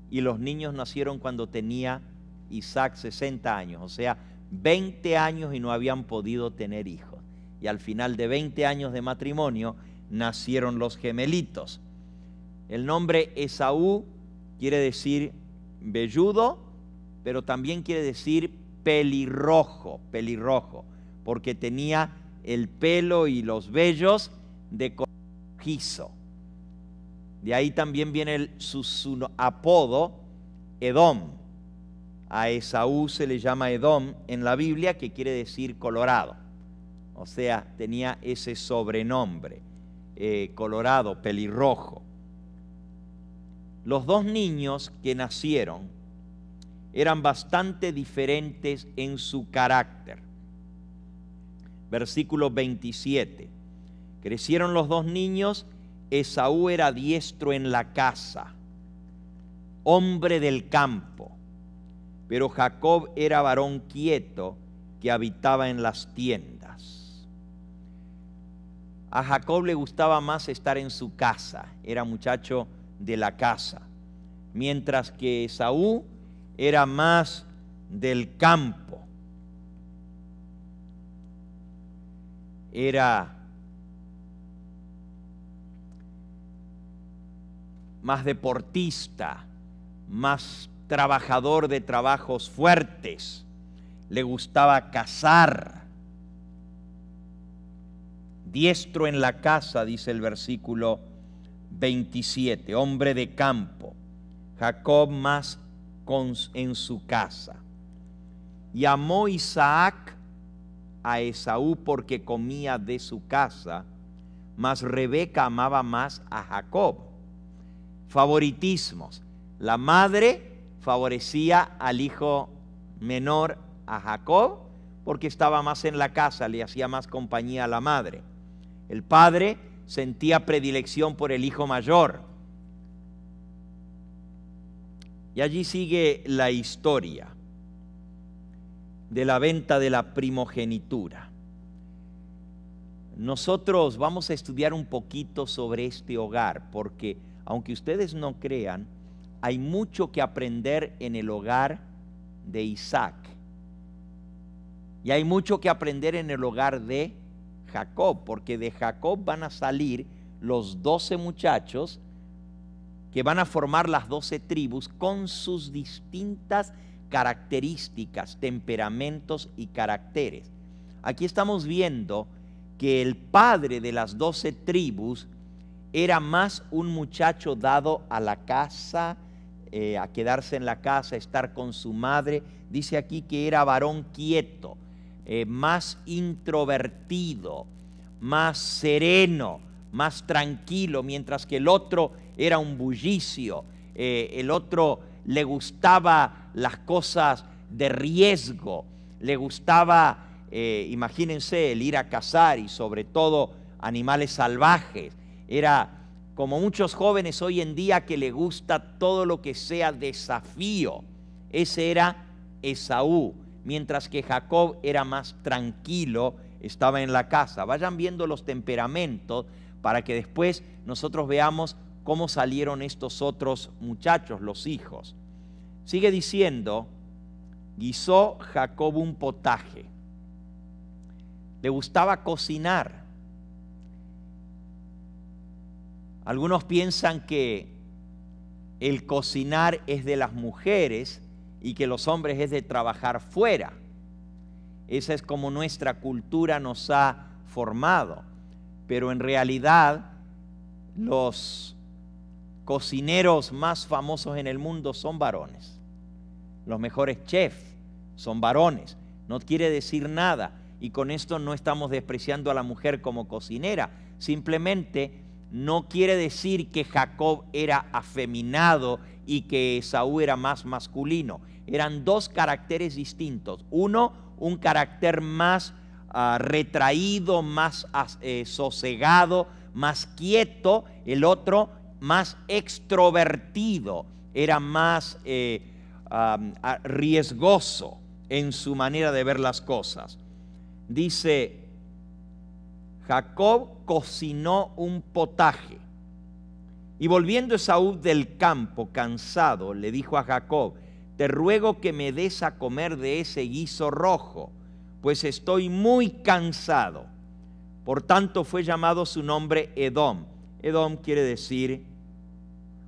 y los niños nacieron cuando tenía Isaac 60 años, o sea, 20 años, y no habían podido tener hijos. Y al final de 20 años de matrimonio nacieron los gemelitos. El nombre Esaú quiere decir velludo, pero también quiere decir pelirrojo, pelirrojo, porque tenía el pelo y los vellos de color rojizo. De ahí también viene su apodo, Edom. A Esaú se le llama Edom en la Biblia, que quiere decir colorado. O sea, tenía ese sobrenombre, colorado, pelirrojo. Los dos niños que nacieron eran bastante diferentes en su carácter. Versículo 27. Crecieron los dos niños. Esaú era diestro en la casa, hombre del campo, pero Jacob era varón quieto que habitaba en las tiendas. A Jacob le gustaba más estar en su casa, era muchacho de la casa, mientras que Esaú era más del campo, era más deportista, más trabajador de trabajos fuertes, le gustaba cazar. Diestro en la casa, dice el versículo 27, hombre de campo, Jacob más en su casa. Y amó Isaac a Esaú porque comía de su casa, mas Rebeca amaba más a Jacob. Favoritismos. La madre favorecía al hijo menor, a Jacob, porque estaba más en la casa, le hacía más compañía a la madre. El padre sentía predilección por el hijo mayor. Y allí sigue la historia de la venta de la primogenitura. Nosotros vamos a estudiar un poquito sobre este hogar, porque aunque ustedes no crean, hay mucho que aprender en el hogar de Isaac. Y hay mucho que aprender en el hogar de Jacob, porque de Jacob van a salir los 12 muchachos que van a formar las 12 tribus con sus distintas características, temperamentos y caracteres. Aquí estamos viendo que el padre de las 12 tribus era más un muchacho dado a la casa, a quedarse en la casa, estar con su madre. Dice aquí que era varón quieto, más introvertido, más sereno, más tranquilo, mientras que el otro era un bullicio, el otro le gustaba las cosas de riesgo, le gustaba, imagínense, el ir a cazar y sobre todo animales salvajes. Era como muchos jóvenes hoy en día que le gusta todo lo que sea desafío. Ese era Esaú, mientras que Jacob era más tranquilo, estaba en la casa. Vayan viendo los temperamentos para que después nosotros veamos cómo salieron estos otros muchachos, los hijos. Sigue diciendo, guisó Jacob un potaje. Le gustaba cocinar. Algunos piensan que el cocinar es de las mujeres y que los hombres es de trabajar fuera. Esa es como nuestra cultura nos ha formado. Pero en realidad los cocineros más famosos en el mundo son varones. Los mejores chefs son varones. No quiere decir nada. Y con esto no estamos despreciando a la mujer como cocinera. Simplemente no quiere decir que Jacob era afeminado y que Esaú era más masculino. Eran dos caracteres distintos. Uno, un carácter más retraído, más sosegado, más quieto. El otro, más extrovertido. Era más riesgoso en su manera de ver las cosas. Dice, Jacob cocinó un potaje. Y volviendo Esaú del campo, cansado, le dijo a Jacob, te ruego que me des a comer de ese guiso rojo, pues estoy muy cansado. Por tanto fue llamado su nombre Edom. Edom quiere decir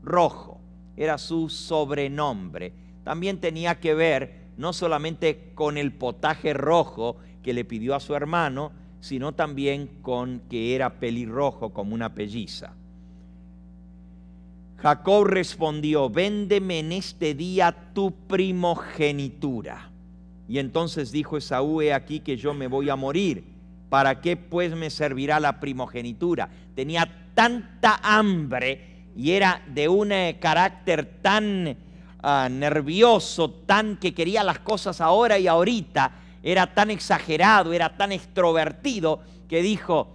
rojo, era su sobrenombre. También tenía que ver no solamente con el potaje rojo que le pidió a su hermano, sino también con que era pelirrojo como una pelliza. Jacob respondió: véndeme en este día tu primogenitura. Y entonces dijo Esaú: he aquí que yo me voy a morir. ¿Para qué pues me servirá la primogenitura? Tenía tanta hambre y era de un carácter tan nervioso, tan que quería las cosas ahora y ahorita, era tan exagerado, era tan extrovertido, que dijo: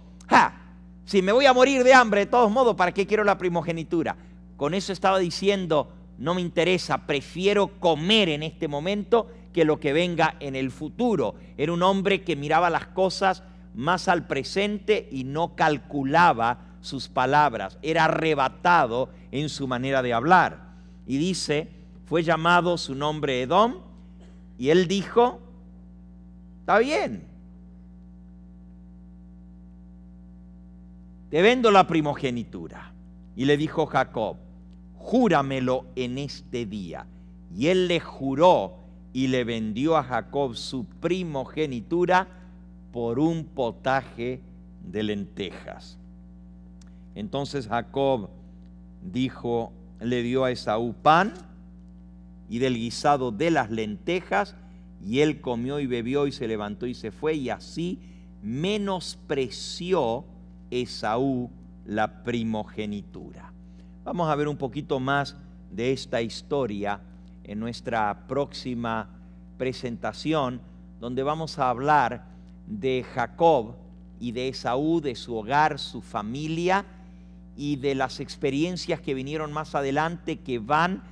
si me voy a morir de hambre de todos modos, ¿para qué quiero la primogenitura? Con eso estaba diciendo: no me interesa, prefiero comer en este momento que lo que venga en el futuro. Era un hombre que miraba las cosas más al presente y no calculaba sus palabras. Era arrebatado en su manera de hablar. Y dice, fue llamado su nombre Edom, y él dijo: está bien, te vendo la primogenitura. Y le dijo Jacob: júramelo en este día. Y él le juró y le vendió a Jacob su primogenitura por un potaje de lentejas. Entonces Jacob le dio a Esaú pan y del guisado de las lentejas, y él comió y bebió y se levantó y se fue, y así menospreció Esaú la primogenitura. Vamos a ver un poquito más de esta historia en nuestra próxima presentación, donde vamos a hablar de Jacob y de Esaú, de su hogar, su familia, y de las experiencias que vinieron más adelante, que van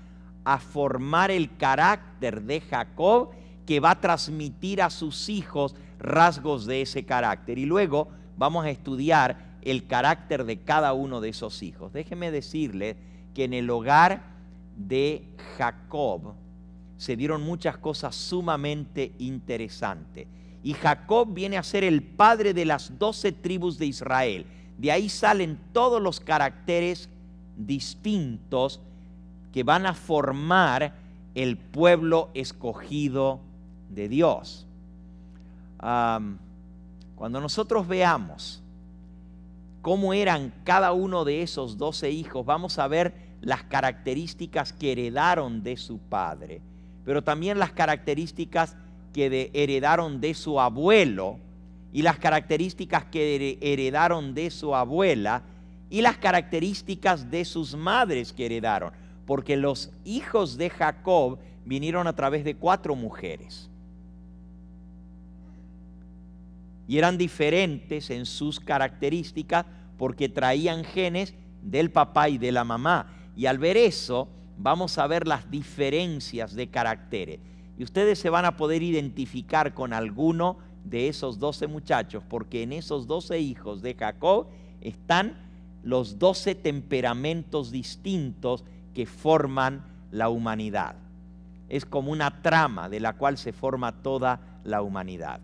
a formar el carácter de Jacob, que va a transmitir a sus hijos rasgos de ese carácter. Y luego vamos a estudiar el carácter de cada uno de esos hijos. Déjeme decirle que en el hogar de Jacob se dieron muchas cosas sumamente interesantes. Y Jacob viene a ser el padre de las 12 tribus de Israel. De ahí salen todos los caracteres distintos que van a formar el pueblo escogido de Dios. Cuando nosotros veamos cómo eran cada uno de esos 12 hijos, vamos a ver las características que heredaron de su padre, pero también las características que heredaron de su abuelo, y las características que heredaron de su abuela, y las características de sus madres que heredaron, porque los hijos de Jacob vinieron a través de 4 mujeres. Y eran diferentes en sus características porque traían genes del papá y de la mamá. Y al ver eso, vamos a ver las diferencias de caracteres. Y ustedes se van a poder identificar con alguno de esos 12 muchachos, porque en esos 12 hijos de Jacob están los 12 temperamentos distintos que forman la humanidad. Es como una trama de la cual se forma toda la humanidad.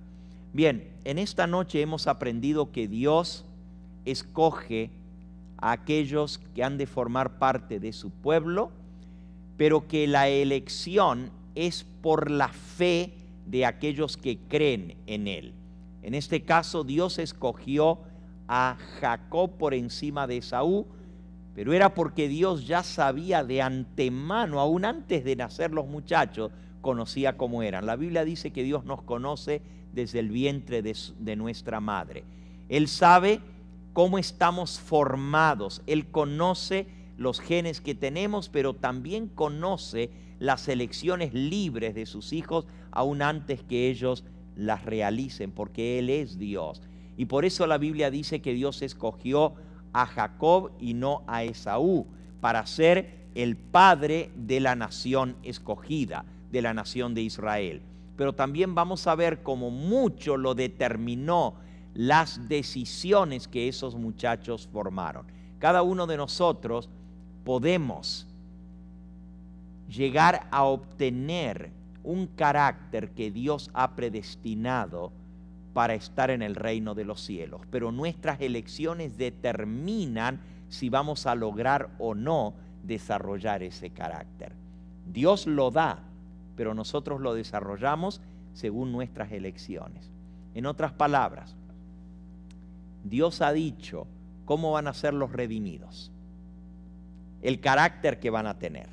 Bien, en esta noche hemos aprendido que Dios escoge a aquellos que han de formar parte de su pueblo, pero que la elección es por la fe de aquellos que creen en Él. En este caso, Dios escogió a Jacob por encima de Esaú, pero era porque Dios ya sabía de antemano, aún antes de nacer los muchachos, conocía cómo eran. La Biblia dice que Dios nos conoce desde el vientre de nuestra madre. Él sabe cómo estamos formados. Él conoce los genes que tenemos, pero también conoce las elecciones libres de sus hijos, aún antes que ellos las realicen, porque Él es Dios. Y por eso la Biblia dice que Dios escogió a Jacob y no a Esaú, para ser el padre de la nación escogida, de la nación de Israel. Pero también vamos a ver cómo mucho lo determinó las decisiones que esos muchachos formaron. Cada uno de nosotros podemos llegar a obtener un carácter que Dios ha predestinado para estar en el reino de los cielos, pero nuestras elecciones determinan si vamos a lograr o no desarrollar ese carácter. Dios lo da, pero nosotros lo desarrollamos según nuestras elecciones. En otras palabras, Dios ha dicho cómo van a ser los redimidos. el carácter que van a tener.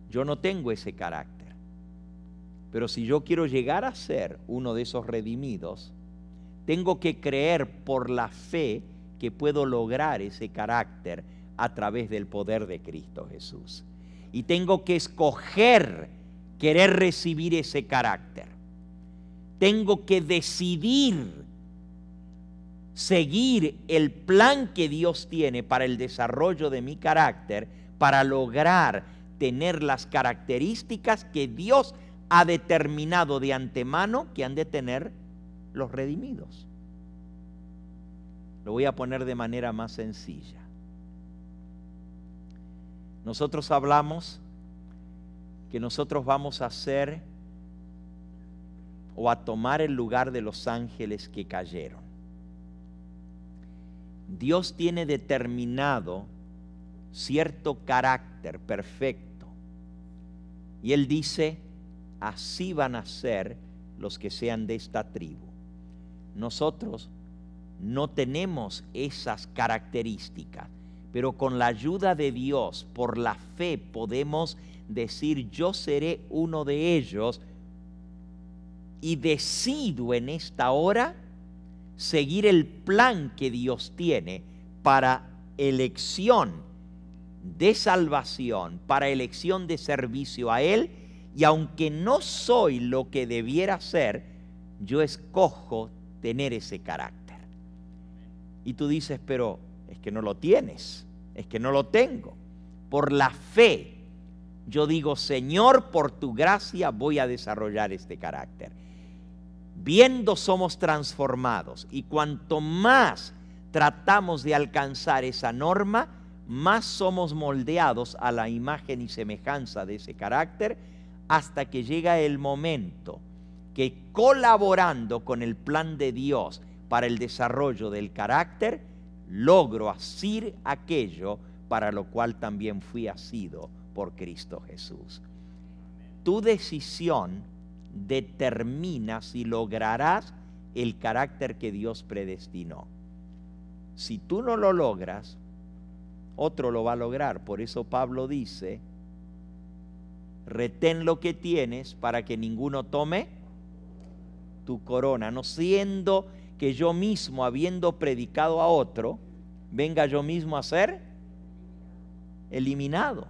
Yo no tengo ese carácter, pero si yo quiero llegar a ser uno de esos redimidos, tengo que creer por la fe que puedo lograr ese carácter a través del poder de Cristo Jesús. Y tengo que escoger querer recibir ese carácter. Tengo que decidir seguir el plan que Dios tiene para el desarrollo de mi carácter, para lograr tener las características que Dios ha determinado de antemano que han de tener los redimidos. Lo voy a poner de manera más sencilla. Nosotros hablamos que nosotros vamos a ser o a tomar el lugar de los ángeles que cayeron. Dios tiene determinado cierto carácter perfecto y Él dice, así van a ser los que sean de esta tribu. Nosotros no tenemos esas características, pero con la ayuda de Dios, por la fe, podemos decir, yo seré uno de ellos, y decido en esta hora seguir el plan que Dios tiene para elección de salvación, para elección de servicio a Él, y aunque no soy lo que debiera ser, yo escojo tener ese carácter. Y tú dices, pero es que no lo tienes, es que no lo tengo. Por la fe, yo digo, Señor, por tu gracia voy a desarrollar este carácter. Viendo somos transformados, y cuanto más tratamos de alcanzar esa norma, más somos moldeados a la imagen y semejanza de ese carácter, hasta que llega el momento que, colaborando con el plan de Dios para el desarrollo del carácter, logro asir aquello para lo cual también fui asido por Cristo Jesús. Tu decisión determina si lograrás el carácter que Dios predestinó. Si tú no lo logras, otro lo va a lograr. Por eso Pablo dice, retén lo que tienes para que ninguno tome tu corona, no siendo que yo mismo, habiendo predicado a otro, venga yo mismo a ser eliminado.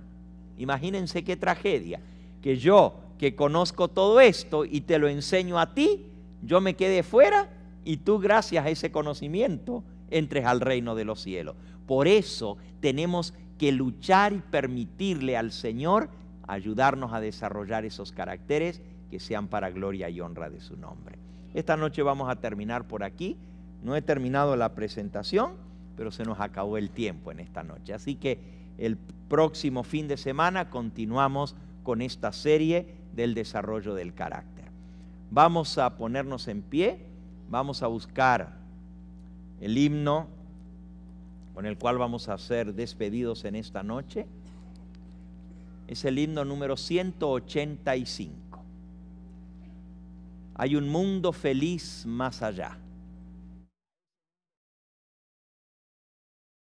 Imagínense qué tragedia, que yo, que conozco todo esto y te lo enseño a ti, yo me quede fuera y tú, gracias a ese conocimiento, entres al reino de los cielos. Por eso tenemos que luchar y permitirle al Señor ayudarnos a desarrollar esos caracteres que sean para gloria y honra de su nombre. Esta noche vamos a terminar por aquí. No he terminado la presentación, pero se nos acabó el tiempo en esta noche. Así que el próximo fin de semana continuamos con esta serie del desarrollo del carácter. Vamos a ponernos en pie, vamos a buscar el himno con el cual vamos a ser despedidos en esta noche. Es el himno número 185. Hay un mundo feliz más allá.